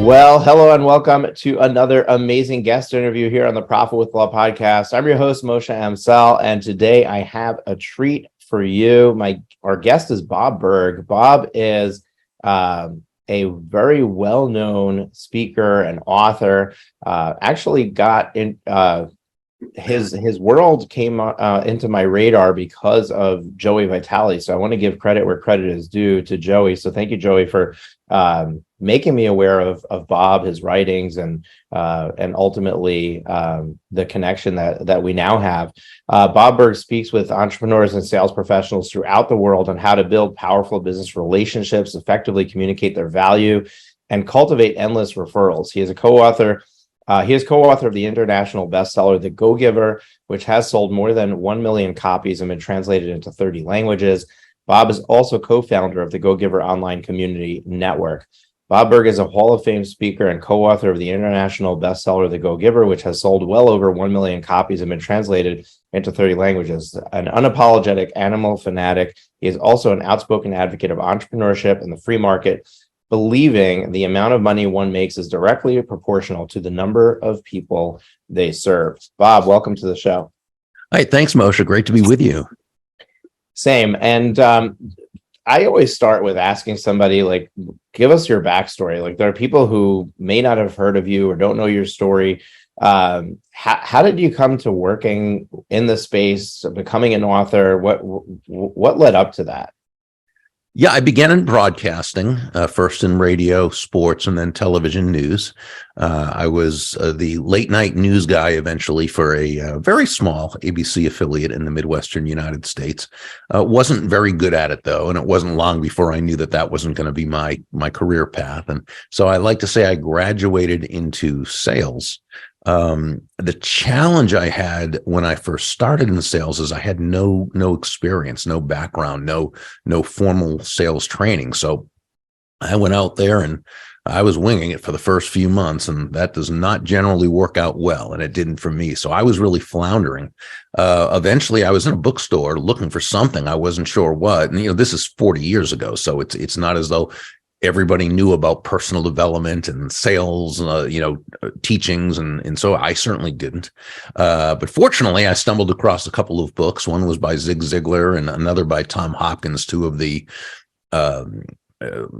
Well, hello and welcome to another amazing guest interview here on the Profit with Law podcast. I'm your host, Moshe Amsal, and today I have a treat for you. Our guest is Bob Burg. Bob is a very well-known speaker and author. Actually got in his world came into my radar because of Joey Vitale. So I want to give credit where credit is due to Joey. So thank you, Joey, for making me aware of Bob, his writings, and ultimately the connection that we now have. Bob Burg speaks with entrepreneurs and sales professionals throughout the world on how to build powerful business relationships, effectively communicate their value, and cultivate endless referrals. He is co-author of the international bestseller, The Go-Giver, which has sold more than 1 million copies and been translated into 30 languages. Bob is also co-founder of the Go-Giver online community network. Bob Burg is a Hall of Fame speaker and co-author of the international bestseller, The Go-Giver, which has sold well over 1 million copies and been translated into 30 languages. An unapologetic animal fanatic, he is also an outspoken advocate of entrepreneurship and the free market, believing the amount of money one makes is directly proportional to the number of people they serve. Bob, welcome to the show. Hi, thanks, Moshe. Great to be with you. Same. And I always start with asking somebody, like, give us your backstory. Like, there are people who may not have heard of you or don't know your story. How did you come to working in the space, becoming an author? What led up to that? Yeah, I began in broadcasting, first in radio, sports, and then television news. I was the late night news guy eventually for a very small ABC affiliate in the Midwestern United States. Wasn't very good at it, though, and it wasn't long before I knew that wasn't going to be my career path. And so I like to say I graduated into sales. The challenge I had when I first started in sales is I had no experience, no background, no formal sales training. So I went out there and I was winging it for the first few months, and that does not generally work out well, and it didn't for me. So I was really floundering. Eventually I was in a bookstore looking for something. I wasn't sure what, and this is 40 years ago. So it's not as though everybody knew about personal development and sales, teachings. And so I certainly didn't. But fortunately, I stumbled across a couple of books. One was by Zig Ziglar and another by Tom Hopkins, two of the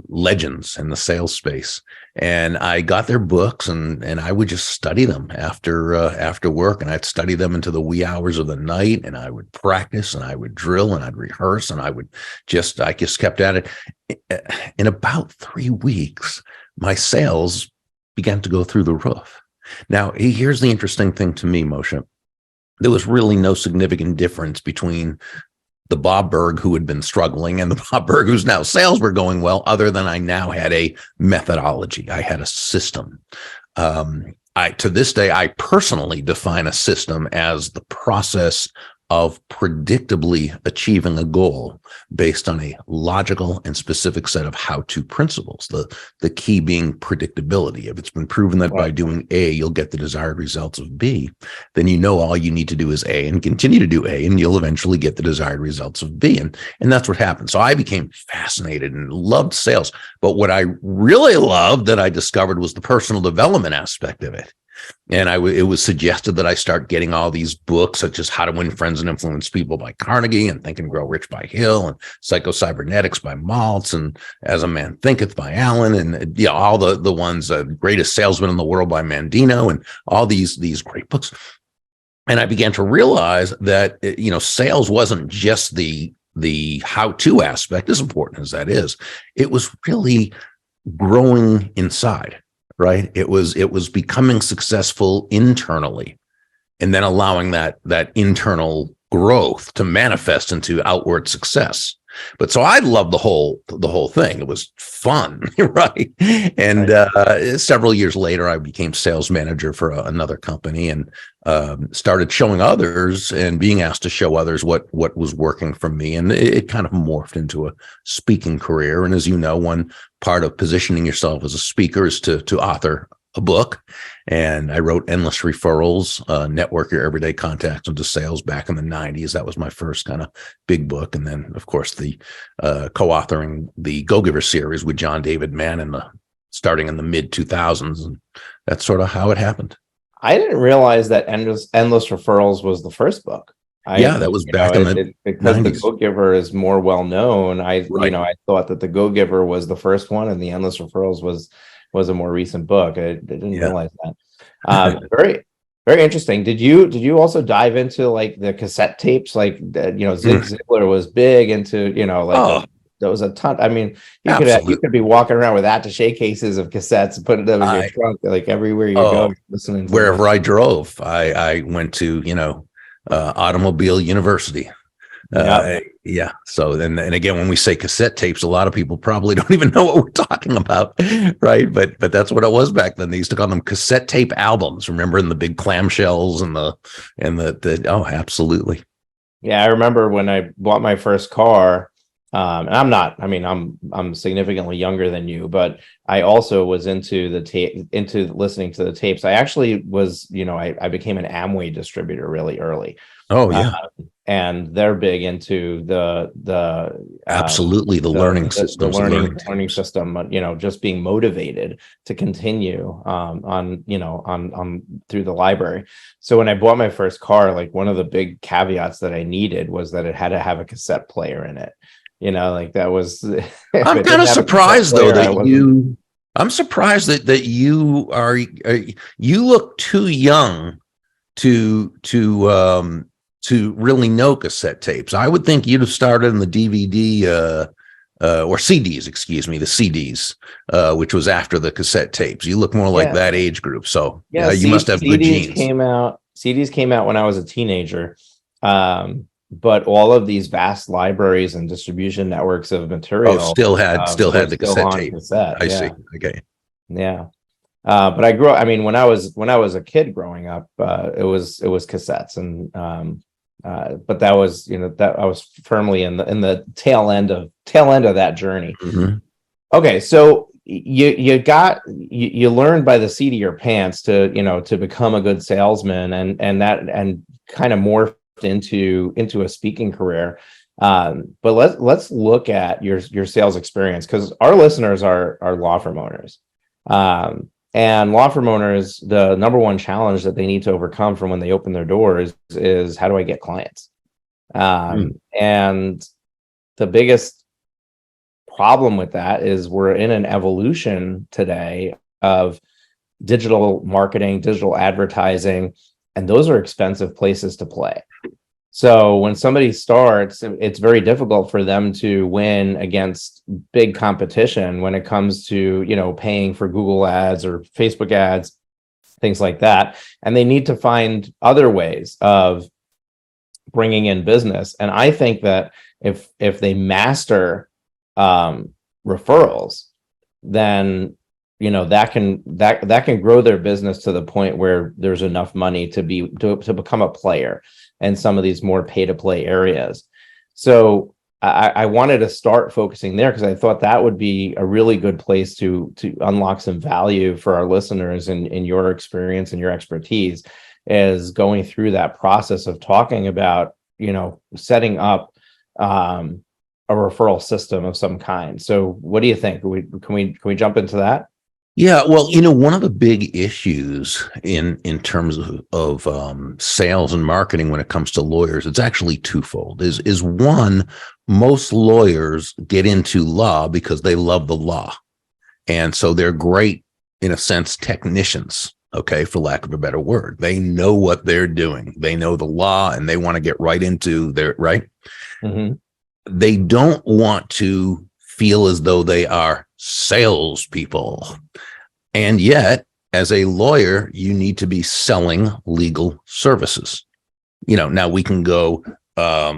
legends in the sales space. And I got their books and I would just study them after work, and I'd study them into the wee hours of the night, and I would practice and I would drill and I'd rehearse, and I just kept at it. In about 3 weeks, my sales began to go through the roof. Now, here's the interesting thing to me, Moshe. There was really no significant difference between the Bob Burg who had been struggling and the Bob Burg who's now sales were going well, other than I now had a methodology. I had a system. To this day, I personally define a system as the process of predictably achieving a goal based on a logical and specific set of how-to principles, the key being predictability. If it's been proven that by doing A, you'll get the desired results of B, then all you need to do is A and continue to do A, and you'll eventually get the desired results of B. And that's what happened. So I became fascinated and loved sales. But what I really loved that I discovered was the personal development aspect of it. And it was suggested that I start getting all these books, such as How to Win Friends and Influence People by Carnegie, and Think and Grow Rich by Hill, and Psycho-Cybernetics by Maltz, and As a Man Thinketh by Allen, and all the ones, Greatest Salesman in the World by Mandino, and all these great books. And I began to realize that sales wasn't just the how-to aspect, as important as that is. It was really growing inside. Right. It was becoming successful internally, and then allowing that internal growth to manifest into outward success. But so I loved the whole thing. It was fun, right? And several years later, I became sales manager for another company, and started showing others and being asked to show others what was working for me. And it kind of morphed into a speaking career. And as you know, one part of positioning yourself as a speaker is to author a book. And I wrote Endless Referrals, Network Your Everyday Contacts into Sales back in the 90s. That was my first kind of big book. And then, of course, the co-authoring the Go-Giver series with John David Mann in the starting in the mid 2000s. And that's sort of how it happened. I didn't realize that Endless Referrals was the first book. Yeah, that was back in the because 90s. The Go-Giver is more well known. I thought that The Go-Giver was the first one, and the Endless Referrals was a more recent book. I didn't realize that. Very, very interesting. Did you also dive into like the cassette tapes? Like Zig Ziglar was big into there was a ton. I mean, you could be walking around with attaché cases of cassettes and putting them in your trunk, like everywhere you go, listening to wherever I drove. I went to Automobile University. So and again, when we say cassette tapes, a lot of people probably don't even know what we're talking about, right? But that's what it was back then. They used to call them cassette tape albums. Remember, in the big clamshells and the absolutely. Yeah, I remember when I bought my first car. And I'm significantly younger than you, but I also was into listening to the tapes. I actually was, I became an Amway distributor really early. Oh yeah. And they're big into the absolutely the learning systems, learning system, just being motivated to continue on through the library. So when I bought my first car, like one of the big caveats that I needed was that it had to have a cassette player in it. That was. I'm kind of surprised though I'm surprised that you look too young to really know cassette tapes. I would think you'd have started in the DVD or CDs, excuse me, the CDs, which was after the cassette tapes. You look more like that age group. So you must have good genes. CDs came out when I was a teenager. But all of these vast libraries and distribution networks of material still had the cassette tape. I see. Okay. Yeah. But I grew up, when I was a kid growing up, it was cassettes, and but that was, that I was firmly in the tail end of that journey. Mm-hmm. Okay. So you learned by the seat of your pants to become a good salesman, and kind of morphed into a speaking career. But let's look at your sales experience, because our listeners are law firm owners. And law firm owners, the number one challenge that they need to overcome from when they open their doors is how do I get clients? And the biggest problem with that is we're in an evolution today of digital marketing, digital advertising, and those are expensive places to play. So when somebody starts, it's very difficult for them to win against big competition when it comes to, paying for Google ads or Facebook ads, things like that. And they need to find other ways of bringing in business. And I think that if they master referrals, then that can grow their business to the point where there's enough money to become a player in some of these more pay-to-play areas. So I wanted to start focusing there because I thought that would be a really good place to unlock some value for our listeners in your experience and your expertise, is going through that process of talking about, setting up a referral system of some kind. So what do you think? Can we jump into that? Yeah, well, one of the big issues in terms of sales and marketing when it comes to lawyers, it's actually twofold. Is one, most lawyers get into law because they love the law, and so they're great, in a sense, technicians. Okay, for lack of a better word, they know what they're doing. They know the law, and they want to get right into their right. Mm-hmm. They don't want to feel as though they are salespeople. And yet, as a lawyer, you need to be selling legal services. Now we can go, all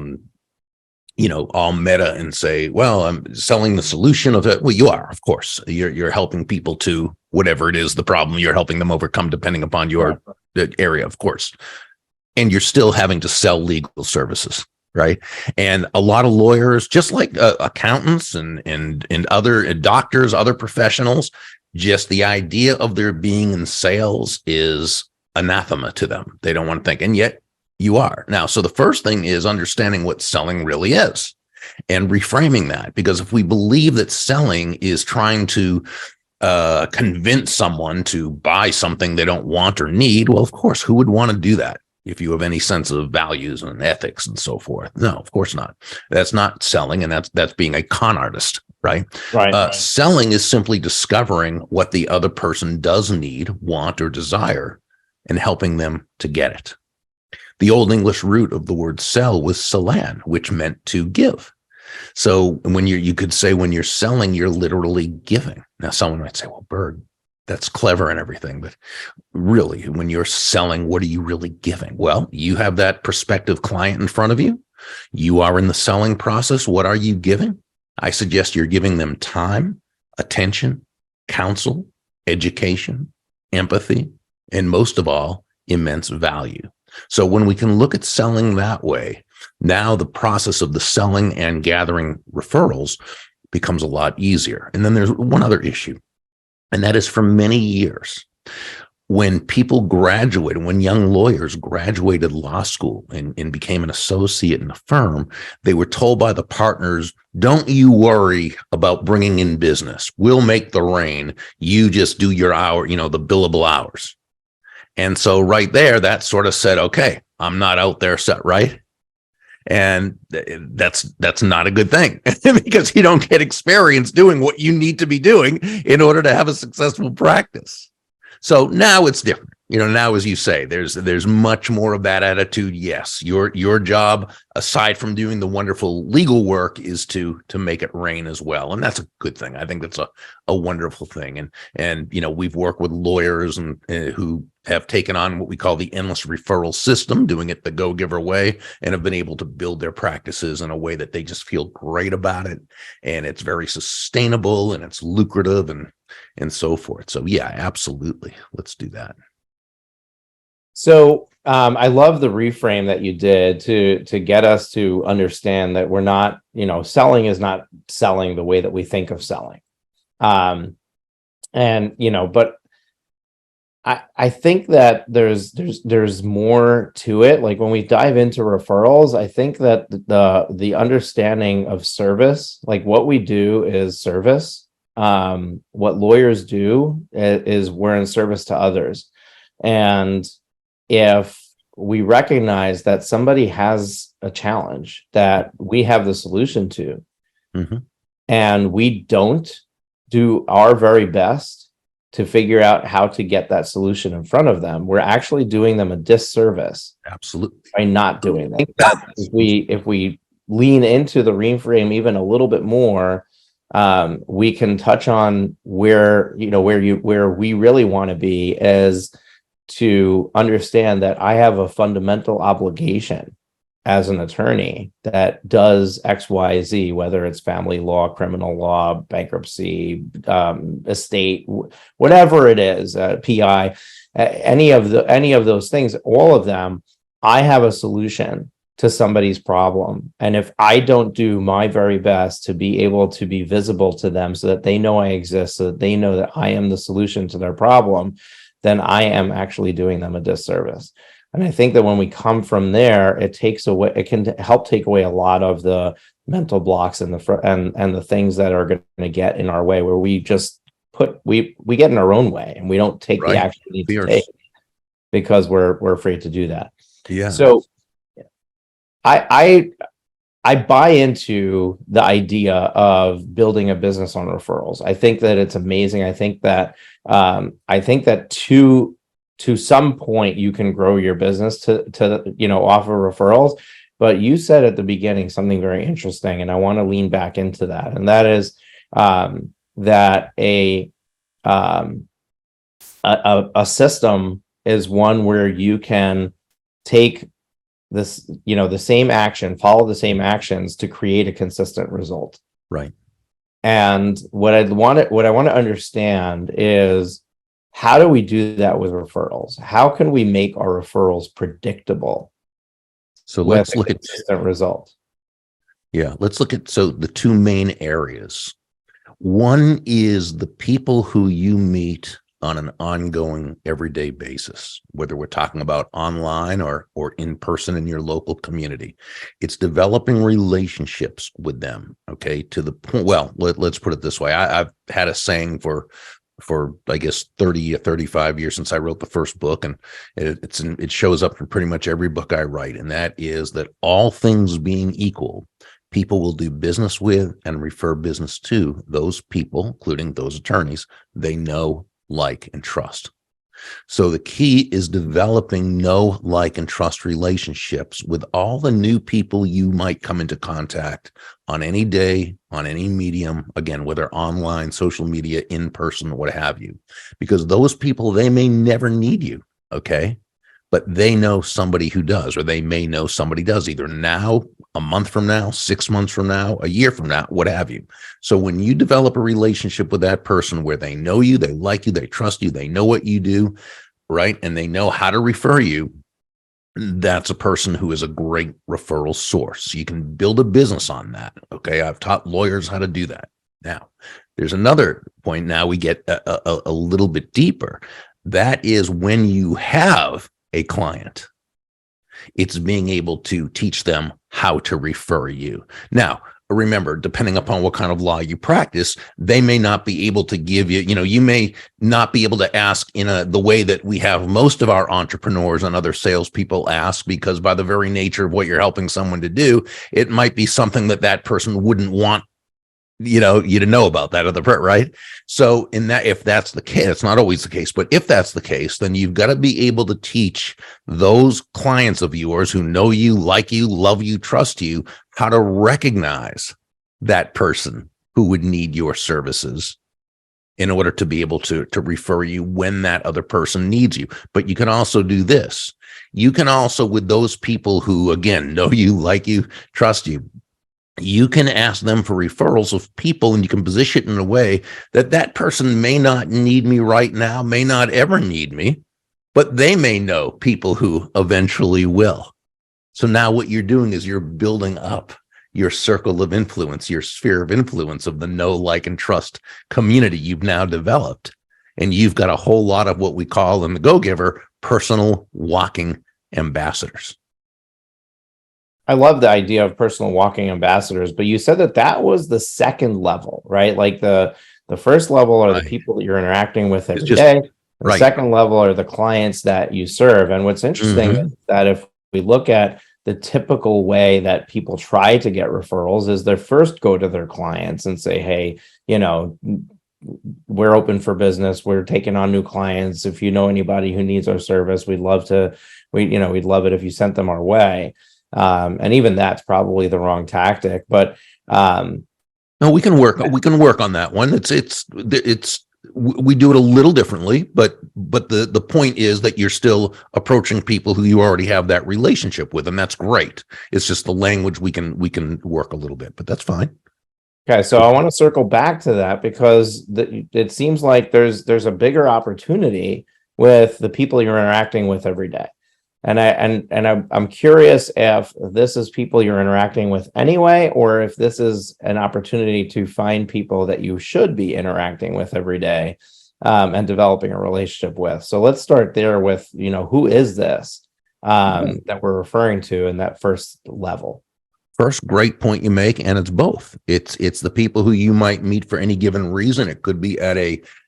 meta and say, well, I'm selling the solution of it. Well, you are, of course. You're helping people to whatever it is, the problem you're helping them overcome, depending upon your area, of course. And you're still having to sell legal services. Right. And a lot of lawyers, just like accountants and other doctors, other professionals, just the idea of their being in sales is anathema to them. They don't want to think. And yet you are. Now, so the first thing is understanding what selling really is and reframing that. Because if we believe that selling is trying to convince someone to buy something they don't want or need. Well, of course, who would want to do that if you have any sense of values and ethics and so forth? No, of course not. That's not selling, and that's being a con artist, right? Right. Selling is simply discovering what the other person does need, want, or desire, and helping them to get it. The Old English root of the word sell was selan, which meant to give. So when you could say when you're selling, you're literally giving. Now, someone might say, well, Burg, that's clever and everything, but really, when you're selling, what are you really giving? Well, you have that prospective client in front of you. You are in the selling process. What are you giving? I suggest you're giving them time, attention, counsel, education, empathy, and most of all, immense value. So when we can look at selling that way, now the process of the selling and gathering referrals becomes a lot easier. And then there's one other issue, and that is for many years, when people graduated, when young lawyers graduated law school and became an associate in a firm, they were told by the partners, don't you worry about bringing in business. We'll make the rain. You just do your hour, the billable hours. And so right there, that sort of said, okay, I'm not out there set, right? And that's not a good thing because you don't get experience doing what you need to be doing in order to have a successful practice. So now it's different. Now, as you say, there's much more of that attitude. Yes, your job, aside from doing the wonderful legal work, is to make it rain as well, and that's a good thing. I think that's a wonderful thing. And we've worked with lawyers and who have taken on what we call the endless referral system, doing it the go-giver way, and have been able to build their practices in a way that they just feel great about it, and it's very sustainable and it's lucrative and so forth. So yeah, absolutely, let's do that. So I love the reframe that you did to get us to understand that we're not, selling is not selling the way that we think of selling. But I think that there's more to it. Like when we dive into referrals, I think that the understanding of service, like what we do is service. What lawyers do is we're in service to others. And if we recognize that somebody has a challenge that we have the solution to, mm-hmm. and we don't do our very best to figure out how to get that solution in front of them, we're actually doing them a disservice. Absolutely. By not doing that. If we lean into the reframe even a little bit more, we can touch on where we really want to be, is to understand that I have a fundamental obligation as an attorney that does X, Y, Z, whether it's family law, criminal law, bankruptcy, estate, whatever it is, PI, any of those things, all of them, I have a solution to somebody's problem. And if I don't do my very best to be able to be visible to them so that they know I exist, so that they know that I am the solution to their problem, then I am actually doing them a disservice. And I think that when we come from there, it can help take away a lot of the mental blocks and the things that are going to get in our way, where we just we get in our own way and we don't take the action we need to take because we're afraid to do that. Yeah. So I buy into the idea of building a business on referrals. I think that it's amazing. I think that to some point you can grow your business to offer referrals. But you said at the beginning something very interesting, and I want to lean back into that, and that is that a system is one where you can take this, the same action, follow the same actions to create a consistent result. Right. And what I want to understand is, how do we do that with referrals? How can we make our referrals predictable? So let's look at consistent result. Yeah, let's look at the two main areas. One is the people who you meet on an ongoing everyday basis, whether we're talking about online or in person in your local community. It's developing relationships with them, okay, to the point. Well, let's put it this way. I've had a saying for for I guess 30 or 35 years since I wrote the first book, and it shows up in pretty much every book I write, and that is that all things being equal, people will do business with and refer business to those people, including those attorneys they know, like, and trust. So the key is developing know, like, and trust relationships with all the new people you might come into contact on any day, on any medium, again, whether online, social media, in person, what have you, because those people, they may never need you, okay? But they know somebody who does, or they may know somebody does, either now, a month from now, 6 months from now, a year from now, what have you. So when you develop a relationship with that person where they know you, they like you, they trust you, they know what you do, right? And they know how to refer you, that's a person who is a great referral source. You can build a business on that. Okay. I've taught lawyers how to do that. Now, there's another point. Now we get a little bit deeper. That is when you have a client, it's being able to teach them how to refer you. Now, remember, depending upon what kind of law you practice, they may not be able to give you, you may not be able to ask in the way that we have most of our entrepreneurs and other salespeople ask, because by the very nature of what you're helping someone to do, it might be something that person wouldn't want you to know about that other part, right? So if that's the case, it's not always the case, but if that's the case, then you've got to be able to teach those clients of yours who know you, like you, love you, trust you, how to recognize that person who would need your services in order to be able to refer you when that other person needs you. But you can also do this. You can also, with those people who, again, know you, like you, trust you, you can ask them for referrals of people, and you can position it in a way that person may not need me right now, may not ever need me, but they may know people who eventually will. So now what you're doing is you're building up your circle of influence, your sphere of influence of the know, like, and trust community you've now developed. And you've got a whole lot of what we call in the Go Giver personal walking ambassadors. I love the idea of personal walking ambassadors, but you said that was the second level, right? Like the first level are the people that you're interacting with every day. The second level are the clients that you serve. And what's interesting is that if we look at the typical way that people try to get referrals, is they first go to their clients and say, hey, we're open for business. We're taking on new clients. If you know anybody who needs our service, we'd love it if you sent them our way. And even that's probably the wrong tactic, but no, we can work on that one. We do it a little differently, but the point is that you're still approaching people who you already have that relationship with, and that's great. It's just the language we can work a little bit, but that's fine. Okay, so I want to circle back to that because it seems like there's a bigger opportunity with the people you're interacting with every day. And I'm curious if this is people you're interacting with anyway, or if this is an opportunity to find people that you should be interacting with every day, and developing a relationship with. So let's start there with, who is this that we're referring to in that first level? First, great point you make, and it's both. It's the people who you might meet for any given reason. It could be at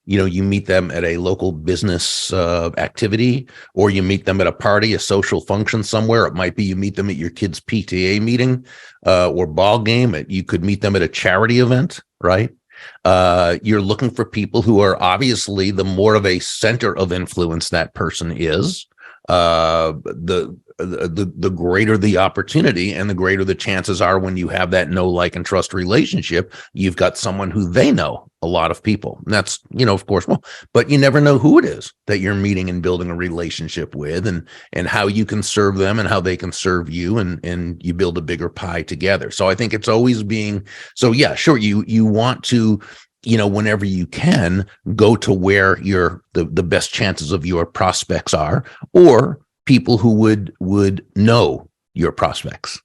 you meet them at a local business activity, or you meet them at a party, a social function somewhere. It might be you meet them at your kid's PTA meeting or ball game. You could meet them at a charity event, right? You're looking for people who are obviously the more of a center of influence that person is, the greater the opportunity and the greater the chances are when you have that know, like, and trust relationship, you've got someone who they know a lot of people. And that's, of course, but you never know who it is that you're meeting and building a relationship with, and how you can serve them and how they can serve you, and you build a bigger pie together. So I think it's always yeah, sure. You want to, whenever you can, go to where the best chances of your prospects are, or people who would know your prospects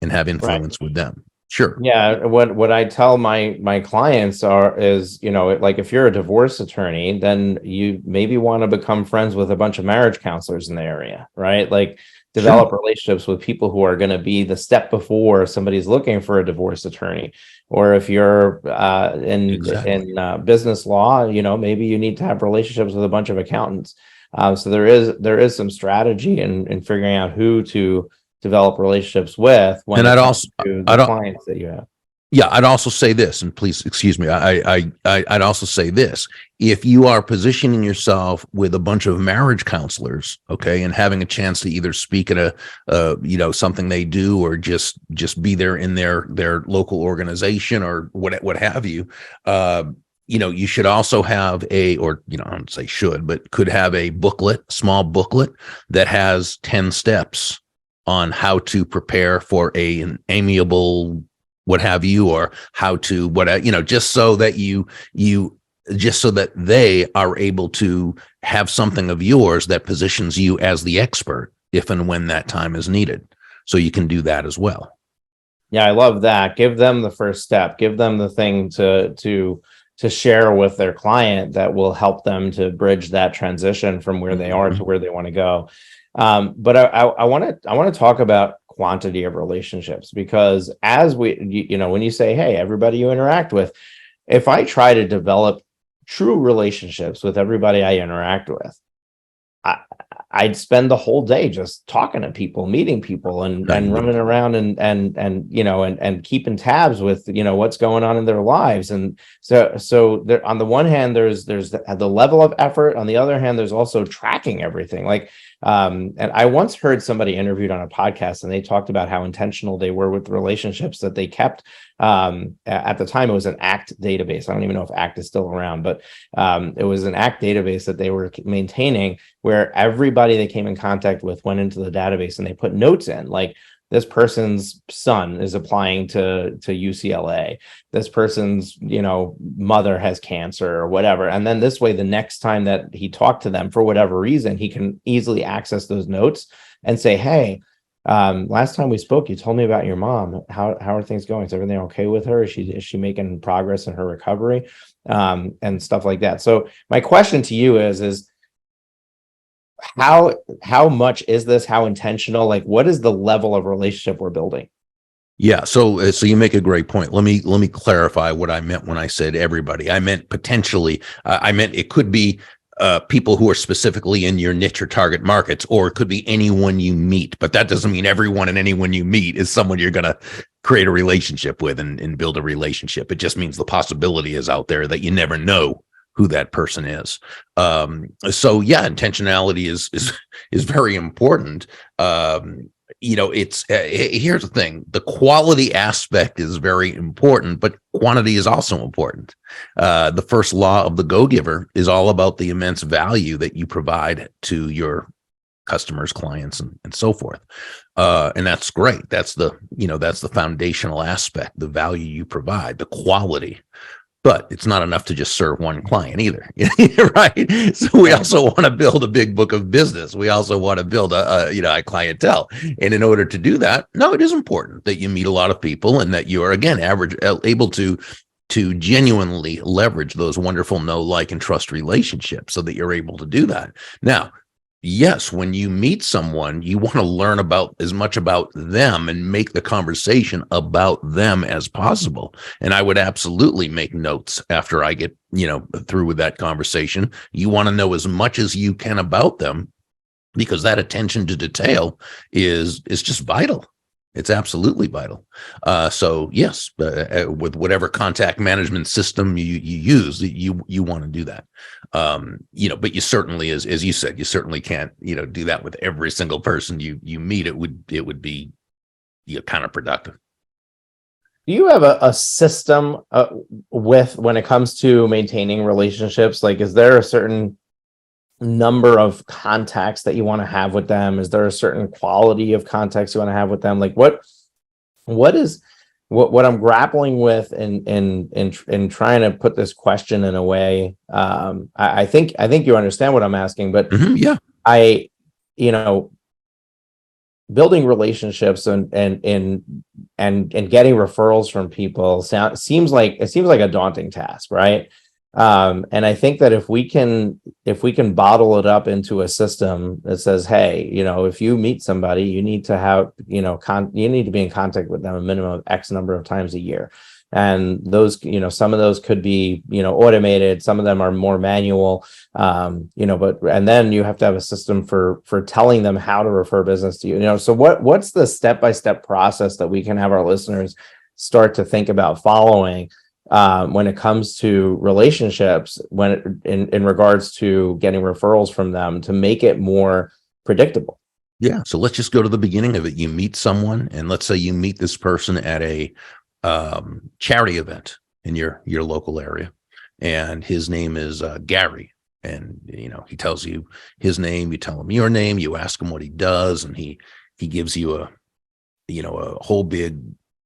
and have influence with them. Sure. Yeah. What I tell my clients is, like if you're a divorce attorney, then you maybe want to become friends with a bunch of marriage counselors in the area, right? Like develop relationships with people who are going to be the step before somebody's looking for a divorce attorney. Or if you're in business law, maybe you need to have relationships with a bunch of accountants. So there is some strategy in figuring out who to develop relationships with when And it comes to the clients that you have. Yeah, I'd also say this, and please excuse me. I'd also say this: if you are positioning yourself with a bunch of marriage counselors, okay, and having a chance to either speak at a something they do, or just be there in their local organization or what have you, you should also have I don't say should, but could have a small booklet that has 10 steps on how to prepare for an amiable what have you, or how to just so that just so that they are able to have something of yours that positions you as the expert if and when that time is needed. So you can do that as well. Yeah, I love that. Give them the first step. Give them the thing to share with their client that will help them to bridge that transition from where they are to where they want to go. But I want to talk about quantity of relationships, because as when you say, hey, everybody you interact with, if I try to develop true relationships with everybody I interact with, I'd spend the whole day just talking to people, meeting people, and running around and keeping tabs with what's going on in their lives. And so there, on the one hand, there's the level of effort. On the other hand, there's also tracking everything. And I once heard somebody interviewed on a podcast, and they talked about how intentional they were with the relationships that they kept. At the time, it was an ACT database. I don't even know if ACT is still around, but it was an ACT database that they were maintaining, where everybody they came in contact with went into the database, and they put notes in, like, this person's son is applying to UCLA. This person's, mother has cancer or whatever. And then this way, the next time that he talked to them for whatever reason, he can easily access those notes and say, hey, last time we spoke, you told me about your mom. How are things going? Is everything okay with her? Is she making progress in her recovery? And stuff like that. So my question to you is how much is this? How intentional? Like, what is the level of relationship we're building? Yeah, so you make a great point. Let me clarify what I meant when I said everybody. I meant potentially. I meant it could be people who are specifically in your niche or target markets, or it could be anyone you meet. But that doesn't mean everyone and anyone you meet is someone you're going to create a relationship with and build a relationship. It just means the possibility is out there that you never know who that person is. So yeah, intentionality is very important. It's here's the thing: the quality aspect is very important, but quantity is also important. The first law of the Go-Giver is all about the immense value that you provide to your customers, clients, and so forth. And that's great. That's the foundational aspect, the value you provide, the quality. But it's not enough to just serve one client either, right? So we also want to build a big book of business. We also want to build a clientele. And in order to do that, no, it is important that you meet a lot of people and that you are, again, able to genuinely leverage those wonderful know, like, and trust relationships so that you're able to do that. Now, yes, when you meet someone, you want to learn about as much about them and make the conversation about them as possible. And I would absolutely make notes after I get, through with that conversation. You want to know as much as you can about them, because that attention to detail is just vital. It's absolutely vital. So yes, with whatever contact management system you use, you want to do that. But you certainly, as you said, you certainly can't, do that with every single person you meet. It would be counterproductive. Do you have a system when it comes to maintaining relationships? Like, is there a certain number of contacts that you want to have with them? Is there a certain quality of contacts you want to have with them? Like, what I'm grappling with in trying to put this question in a way, I think you understand what I'm asking, but yeah, building relationships and getting referrals from people seems like a daunting task, right? And I think that if we can bottle it up into a system that says, hey, if you meet somebody, you need to have, you need to be in contact with them a minimum of X number of times a year. And those, some of those could be, automated, some of them are more manual, and then you have to have a system for telling them how to refer business to you. So what's the step-by-step process that we can have our listeners start to think about following when it comes to relationships, in regards to getting referrals from them, to make it more predictable? Yeah. So let's just go to the beginning of it. You meet someone, and let's say you meet this person at a charity event in your local area, and his name is Gary. And he tells you his name, you tell him your name, you ask him what he does, and he gives you a whole big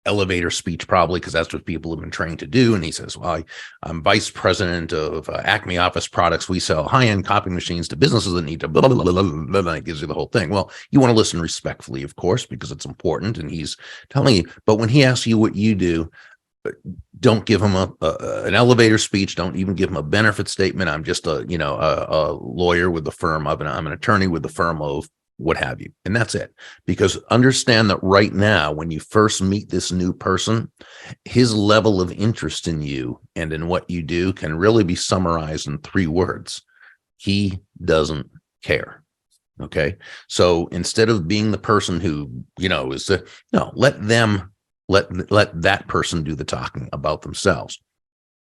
elevator speech, probably, because that's what people have been trained to do. And he says, well, I'm vice president of Acme Office Products. We sell high-end copying machines to businesses that need to blah, blah, blah, blah, blah, blah. It gives you the whole thing. Well, you want to listen respectfully, of course, because it's important. And he's telling you, but when he asks you what you do, don't give him an elevator speech. Don't even give him a benefit statement. I'm just a lawyer with the firm of, and I'm an attorney with the firm of, what have you. And that's it. Because understand that right now, when you first meet this new person, his level of interest in you and in what you do can really be summarized in 3 words. He doesn't care. Okay. So instead of being the person who, let that person do the talking about themselves.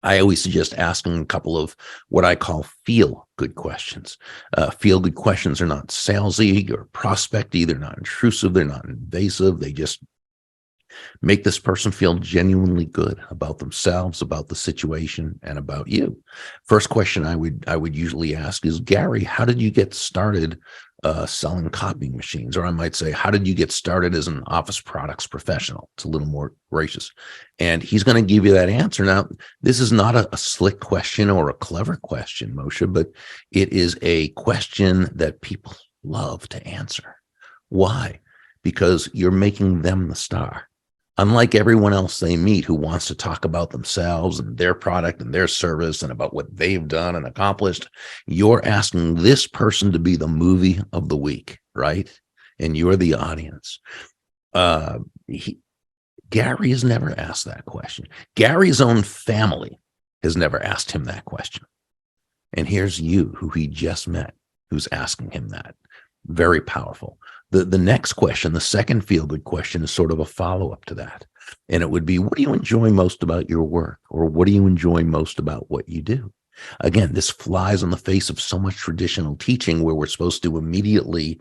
I always suggest asking a couple of what I call feel-good questions. Feel-good questions are not salesy or prospecty. They're not intrusive. They're not invasive. They just make this person feel genuinely good about themselves, about the situation, and about you. First question I would usually ask is, Gary, how did you get started selling copying machines? Or I might say, how did you get started as an office products professional? It's a little more gracious. And he's going to give you that answer. Now, this is not a slick question or a clever question, Moshe, but it is a question that people love to answer. Why? Because you're making them the star. Unlike everyone else they meet who wants to talk about themselves and their product and their service and about what they've done and accomplished, you're asking this person to be the movie of the week, right? And you're the audience. Gary has never asked that question. Gary's own family has never asked him that question. And here's you, who he just met, who's asking him that. Very powerful. The next question, the second feel-good question, is sort of a follow-up to that. And it would be, what do you enjoy most about your work? Or what do you enjoy most about what you do? Again, this flies on the face of so much traditional teaching where we're supposed to immediately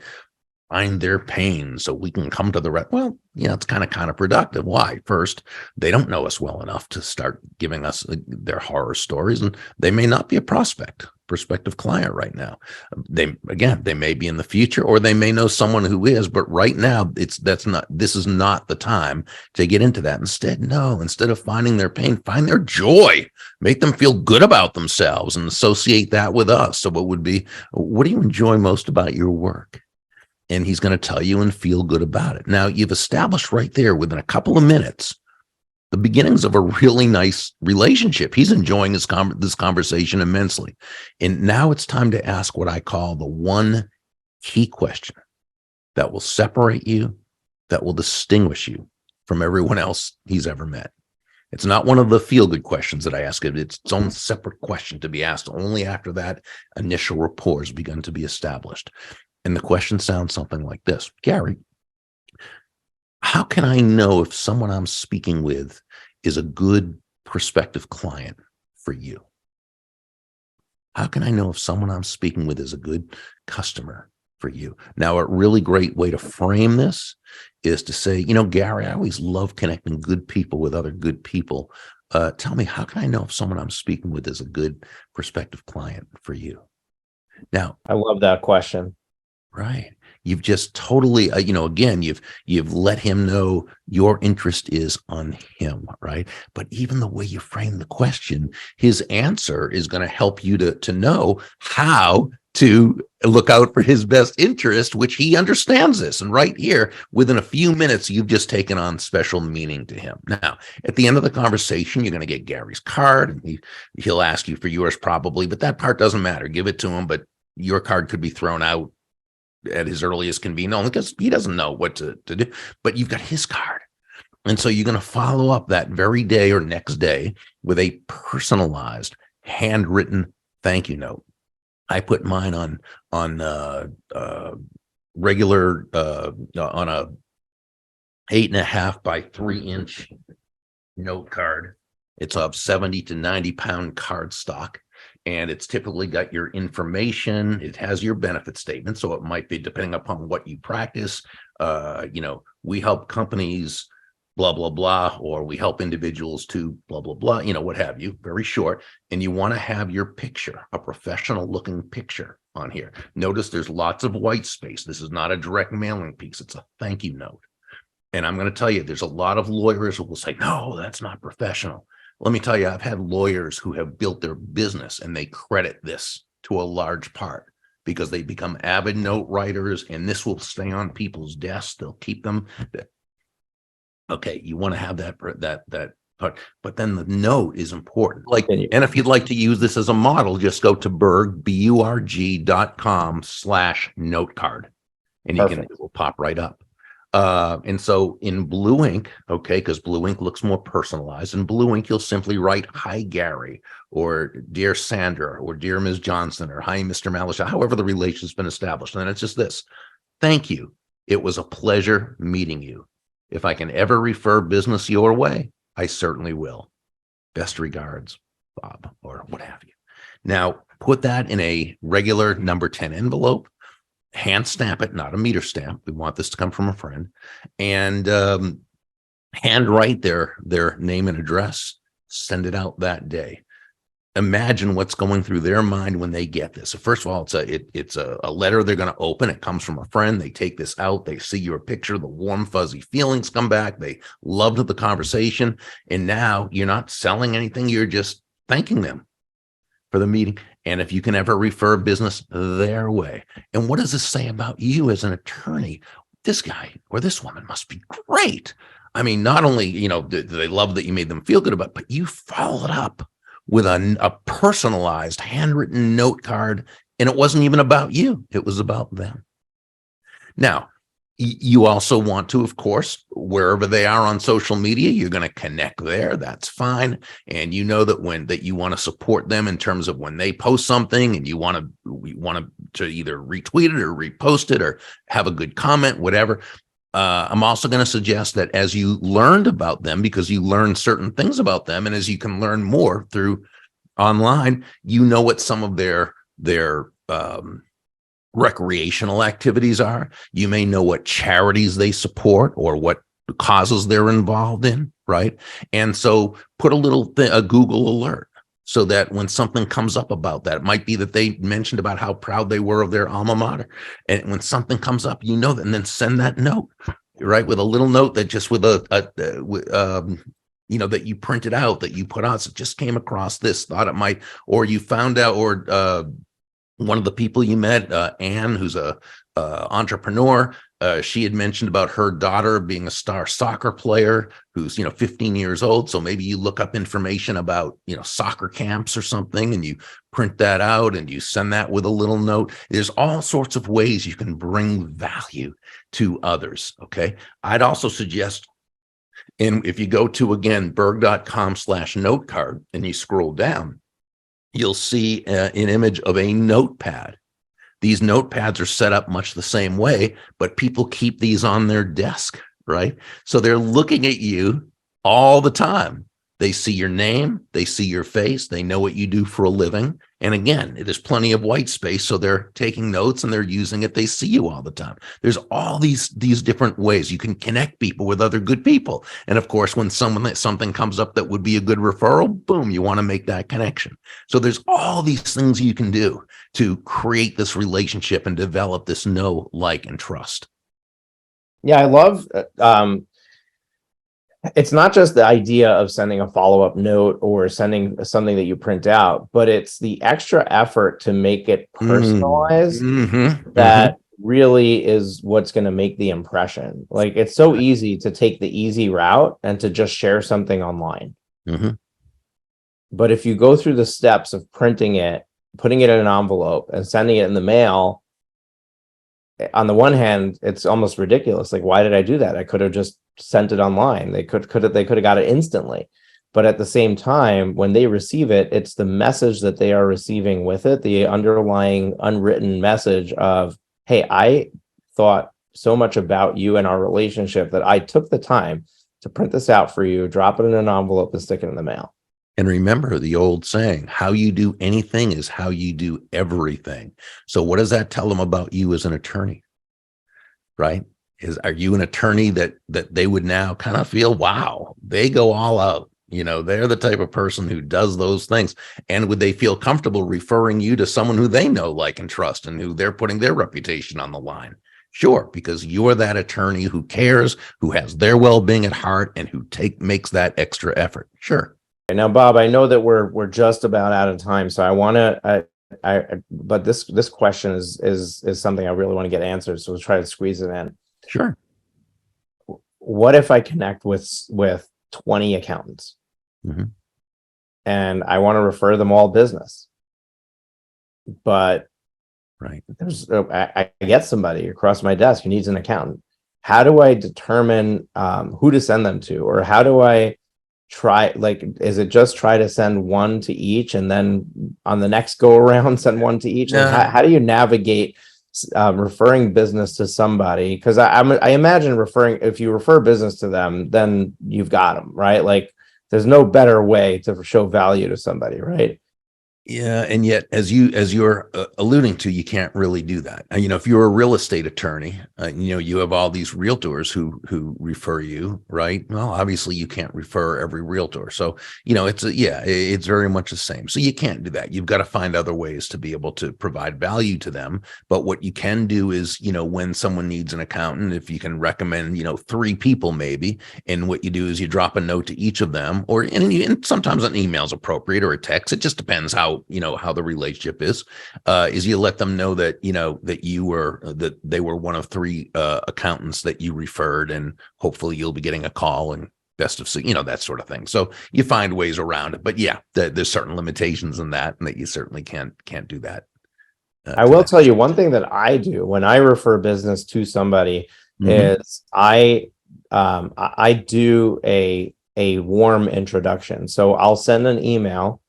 find their pain so we can come to the well, it's kind of counterproductive. Why? First, they don't know us well enough to start giving us their horror stories, and they may not be a prospective client right now. They may be in the future, or they may know someone who is, but right now this is not the time to get into that. Instead of finding their pain, find their joy, make them feel good about themselves and associate that with us. So it would be, what do you enjoy most about your work? And he's going to tell you and feel good about it. Now, you've established right there within a couple of minutes the beginnings of a really nice relationship. He's enjoying this conversation immensely. And now it's time to ask what I call the one key question that will separate you, that will distinguish you from everyone else he's ever met. It's not one of the feel-good questions that I ask. It's its own separate question to be asked only after that initial rapport has begun to be established. And the question sounds something like this: Gary, how can I know if someone I'm speaking with is a good prospective client for you? How can I know if someone I'm speaking with is a good customer for you? Now, a really great way to frame this is to say, Gary, I always love connecting good people with other good people. Tell me, how can I know if someone I'm speaking with is a good prospective client for you? Now, I love that question. Right. You've just totally, again, you've let him know your interest is on him, right? But even the way you frame the question, his answer is going to help you to know how to look out for his best interest, which he understands this. And right here, within a few minutes, you've just taken on special meaning to him. Now, at the end of the conversation, you're going to get Gary's card, and he'll ask you for yours probably, but that part doesn't matter. Give it to him, but your card could be thrown out at his earliest convenience because he doesn't know what to do, but you've got his card. And so you're going to follow up that very day or next day with a personalized, handwritten thank you note. I put mine on regular on a 8.5 by 3-inch note card. It's of 70 to 90 pound card stock, and it's typically got your information. It has your benefit statement, so it might be depending upon what you practice. We help companies, blah blah blah, or we help individuals to blah blah blah, what have you. Very short. And you want to have your picture, a professional looking picture on here. Notice there's lots of white space. This is not a direct mailing piece. It's a thank you note. And I'm going to tell you, there's a lot of lawyers who will say, no, that's not professional. Let me tell you, I've had lawyers who have built their business and they credit this to a large part because they become avid note writers, and this will stay on people's desks. They'll keep them. Okay, you want to have that part, but then the note is important. And if you'd like to use this as a model, just go to Burg, BURG.com/note card, and it will pop right up. And so in blue ink, okay, because blue ink looks more personalized. In blue ink, you'll simply write, "Hi, Gary," or "Dear Sandra," or "Dear Ms. Johnson," or "Hi, Mr. Malish," however the relation's been established. And then it's just this: "Thank you. It was a pleasure meeting you. If I can ever refer business your way, I certainly will. Best regards, Bob," or what have you. Now, put that in a regular number 10 envelope. Hand stamp it, not a meter stamp. We want this to come from a friend, and handwrite their name and address. Send it out that day. Imagine what's going through their mind when they get this. So first of all, it's a letter they're going to open. It comes from a friend. They take this out. They see your picture. The warm, fuzzy feelings come back. They loved the conversation, and now you're not selling anything. You're just thanking them for the meeting. And if you can ever refer business their way. And what does this say about you as an attorney? This guy or this woman must be great. I mean, not only, do they love that you made them feel good about it, but you followed up with a personalized handwritten note card. And it wasn't even about you. It was about them. Now, you also want to, of course, wherever they are on social media, you're going to connect there. That's fine. And you know that you want to support them in terms of when they post something, and you want to either retweet it or repost it or have a good comment, whatever. I'm also going to suggest that as you learned about them, because you learn certain things about them, and as you can learn more through online, what some of their recreational activities are. You may know what charities they support or what causes they're involved in, right? And so put a Google alert so that when something comes up about that, it might be that they mentioned about how proud they were of their alma mater. And when something comes up, that, and then send that note, right? With a little note that just that you printed out, that you put out, so just came across this, thought it might, or you found out, or one of the people you met, Anne, who's a entrepreneur, she had mentioned about her daughter being a star soccer player who's 15 years old. So maybe you look up information about soccer camps or something, and you print that out and you send that with a little note. There's all sorts of ways you can bring value to others. Okay, I'd also suggest, and if you go to, again, Burg.com/note card, and you scroll down, you'll see an image of a notepad. These notepads are set up much the same way, but people keep these on their desk, right? So they're looking at you all the time. They see your name, they see your face, they know what you do for a living. And again, there's plenty of white space, so they're taking notes and they're using it. They see you all the time. There's all these different ways you can connect people with other good people. And of course, when something comes up that would be a good referral, boom, you want to make that connection. So there's all these things you can do to create this relationship and develop this know, like, and trust. Yeah, I love it's not just the idea of sending a follow-up note or sending something that you print out, but it's the extra effort to make it personalized that really is what's going to make the impression. Like, it's so easy to take the easy route and to just share something online. But if you go through the steps of printing it, putting it in an envelope, and sending it in the mail, on the one hand, it's almost ridiculous. Like, why did I do that? I could have just sent it online. They could have got it instantly. But at the same time, when they receive it, it's the message that they are receiving with it, the underlying unwritten message of, hey, I thought so much about you and our relationship that I took the time to print this out for you, drop it in an envelope, and stick it in the mail. And remember the old saying, how you do anything is how you do everything. So what does that tell them about you as an attorney? Right? Are you an attorney that they would now kind of feel, wow, they go all out? You know, they're the type of person who does those things. And would they feel comfortable referring you to someone who they know, like, and trust, and who they're putting their reputation on the line? Sure, because you're that attorney who cares, who has their well-being at heart, and who makes that extra effort. Sure. Now, Bob, I know that we're just about out of time, so I want to. But this question is something I really want to get answered. So let's try to squeeze it in. Sure. What if I connect with 20 accountants, and I want to refer them all business, but right, I get somebody across my desk who needs an accountant. How do I determine who to send them to, or how do I try? Like, is it just try to send one to each, and then on the next go around send one to each? Like, how do you navigate referring business to somebody? Because I imagine if you refer business to them, then you've got them, right? Like, there's no better way to show value to somebody, right? Yeah, and yet, as you're alluding to, you can't really do that. You know, if you're a real estate attorney, you know, you have all these realtors who refer you, right? Well, obviously, you can't refer every realtor, so you know, it's very much the same. So you can't do that. You've got to find other ways to be able to provide value to them. But what you can do is, you know, when someone needs an accountant, if you can recommend, you know, 3 people maybe, and what you do is you drop a note to each of them, and sometimes an email is appropriate, or a text. It just depends how the relationship is you let them know that, you know, that they were one of 3 accountants that you referred, and hopefully you'll be getting a call, and best of, you know, that sort of thing. So you find ways around it, but yeah, there's certain limitations in that, and that you certainly can't do that. I will tell you one thing that I do when I refer business to somebody is I do a warm introduction. So I'll send an email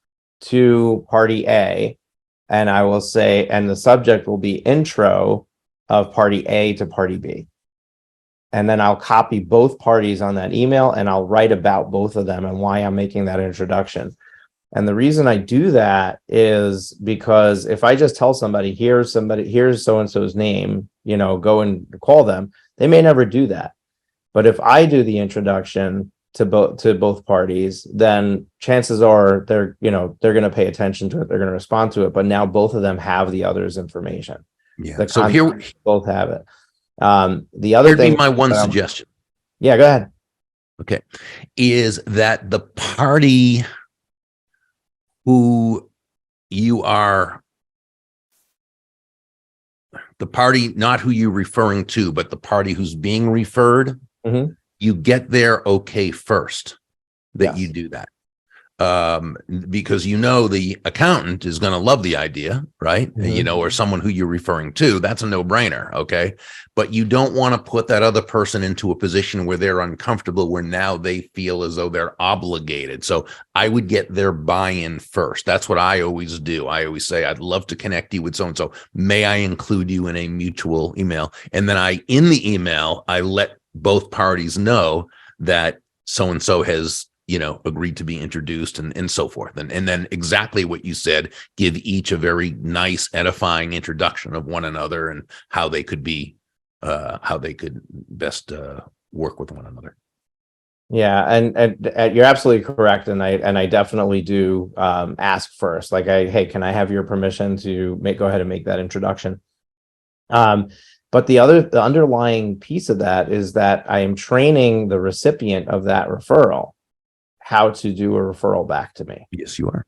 to party A, and I will say, and the subject will be intro of party A to party B. And then I'll copy both parties on that email, and I'll write about both of them and why I'm making that introduction. And the reason I do that is because if I just tell somebody, here's so-and-so's name, you know, go and call them, they may never do that. But if I do the introduction to both parties, then chances are they're going to pay attention to it. They're going to respond to it. But now both of them have the other's information. Yeah. So here both have it. The other thing, my one suggestion. Yeah, go ahead. Okay, is that the party who you are, the party, not who you're referring to, but the party who's being referred, you get there okay first that you do that. Because, you know, the accountant is going to love the idea, right? You know, or someone who you're referring to, that's a no-brainer. Okay. But you don't want to put that other person into a position where they're uncomfortable, where now they feel as though they're obligated. So I would get their buy-in first. That's what I always do. I always say, I'd love to connect you with so-and-so. May I include you in a mutual email? And then in the email, I let both parties know that so-and-so has, you know, agreed to be introduced, and so forth. And then exactly what you said, give each a very nice, edifying introduction of one another and how they could best work with one another. Yeah, and you're absolutely correct, and I definitely do ask first, like, hey, can I have your permission to go ahead and make that introduction? But the underlying piece of that is that I am training the recipient of that referral how to do a referral back to me. Yes, you are.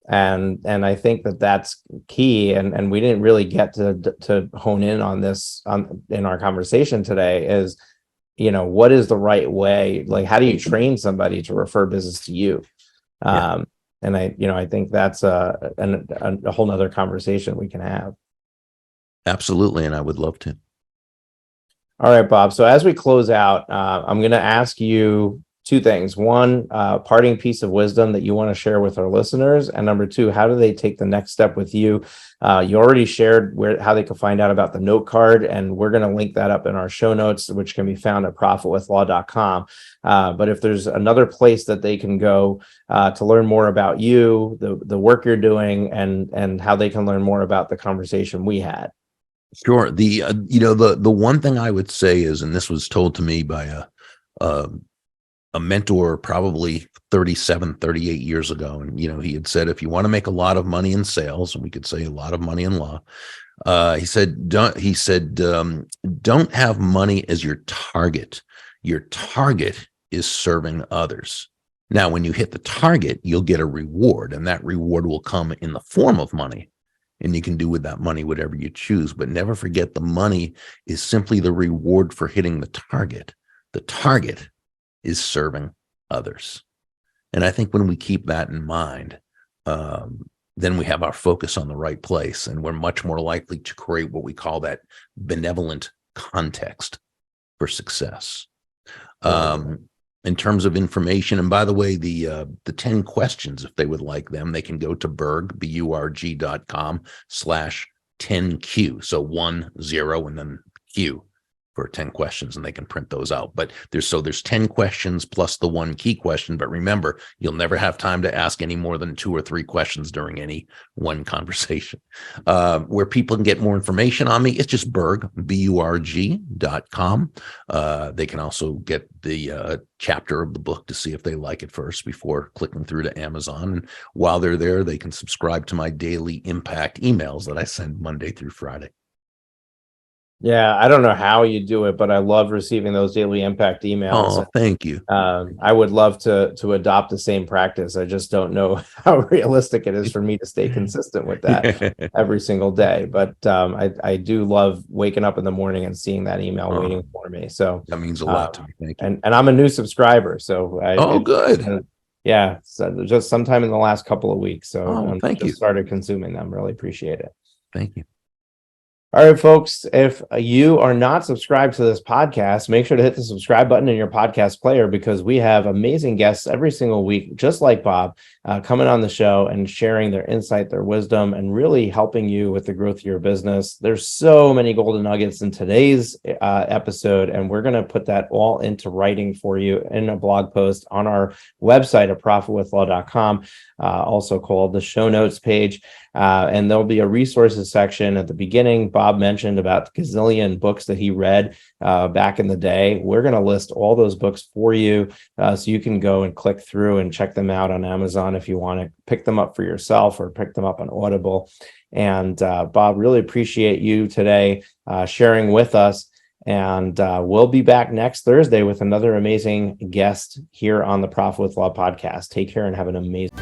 And I think that that's key. And we didn't really get to hone in on this in our conversation today is, what is the right way? Like, how do you train somebody to refer business to you? Yeah. And I think that's a whole nother conversation we can have. Absolutely. And I would love to. All right, Bob. So as we close out, I'm going to ask you two things. One, parting piece of wisdom that you want to share with our listeners. And number two, how do they take the next step with you? You already shared how they can find out about the note card, and we're going to link that up in our show notes, which can be found at profitwithlaw.com. But if there's another place that they can go to learn more about you, the work you're doing, and how they can learn more about the conversation we had. Sure. The one thing I would say is, and this was told to me by a mentor probably 38 years ago. And, he had said, if you want to make a lot of money in sales, and we could say a lot of money in law, he said, don't have money as your target. Your target is serving others. Now, when you hit the target, you'll get a reward, and that reward will come in the form of money. And you can do with that money whatever you choose, but never forget the money is simply the reward for hitting the target. The target is serving others. And I think when we keep that in mind, then we have our focus on the right place, and we're much more likely to create what we call that benevolent context for success. In terms of information, and by the way, the 10 questions, if they would like them, they can go to Burg, burg.com/10Q. So 10 and then Q for 10 questions, and they can print those out. But there's 10 questions plus the one key question. But remember, you'll never have time to ask any more than 2 or 3 questions during any one conversation. Where people can get more information on me, it's just Burg, burg.com. They can also get the chapter of the book to see if they like it first before clicking through to Amazon. And while they're there, they can subscribe to my daily impact emails that I send Monday through Friday. Yeah, I don't know how you do it, but I love receiving those daily impact emails. Oh, thank you. I would love to adopt the same practice. I just don't know how realistic it is for me to stay consistent with that every single day. But I do love waking up in the morning and seeing that email waiting for me. So that means a lot to me. Thank you. And I'm a new subscriber, so good. Yeah, so just sometime in the last couple of weeks. So thank you. Started consuming them. Really appreciate it. Thank you. All right, folks, if you are not subscribed to this podcast, make sure to hit the subscribe button in your podcast player, because we have amazing guests every single week, just like Bob, coming on the show and sharing their insight, their wisdom, and really helping you with the growth of your business. There's so many golden nuggets in today's episode, and we're going to put that all into writing for you in a blog post on our website at profitwithlaw.com, also called the show notes page. And there'll be a resources section at the beginning. Bob mentioned about the gazillion books that he read back in the day. We're going to list all those books for you, so you can go and click through and check them out on Amazon if you want to pick them up for yourself or pick them up on Audible. And Bob, really appreciate you today sharing with us. And we'll be back next Thursday with another amazing guest here on the Profit with Law podcast. Take care and have an amazing